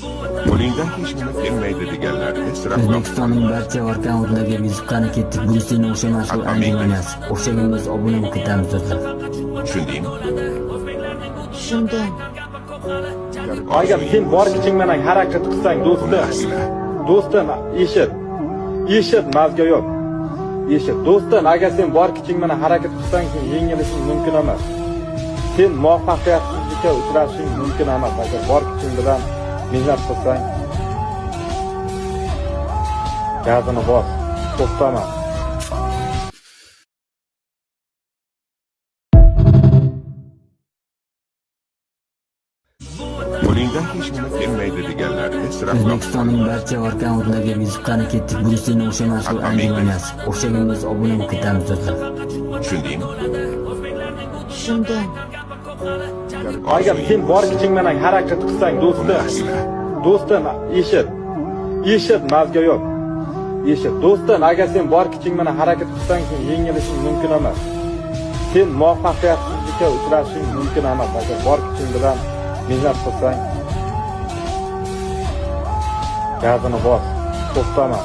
Qo'lingdan hech nima kelmaydi deganlarga sira O'zbekistonning barcha akkauntlarga vizitani ketdik. Bu seni o'sha mashhur Anjum emas. O'xshaganimiz obuna bo'lib ketamiz do'stlar. tushundingmi? Tushundim. Agar sen bor kuching bilan harakat qilsang do'stim, eshit, mazga yo'q. Eshit, do'stim, agar sen bor kuching bilan harakat qilsang, sen yengilishing mumkin emas. Sen muvaffaqiyatsizlikka uchrashing mumkin emas. Agar bor kuching bilan mehnat qilsang, gazini bos, to'xtama. Qo'lingdan hech nima kelmaydi deganlarga sira O'zbekistonning barcha akkauntlarga vizitani ketdik. Bu seni o'sha mashhur Anjum emas. O'xshaganimiz obuna bo'lib ketamiz do'stlar. tushundingmi? Tushundim. Agar sen bor kuching bilan harakat qilsang, do'stim, eshit, mazga yo'q. Eshit, do'stim, agar sen bor kuching bilan harakat qilsang, sen yengilishing mumkin emas. Sen muvaffaqiyatsizlikka uchrashing mumkin emas. Agar bor kuching bilan mehnat qilsang, gazini bos, to'xtama.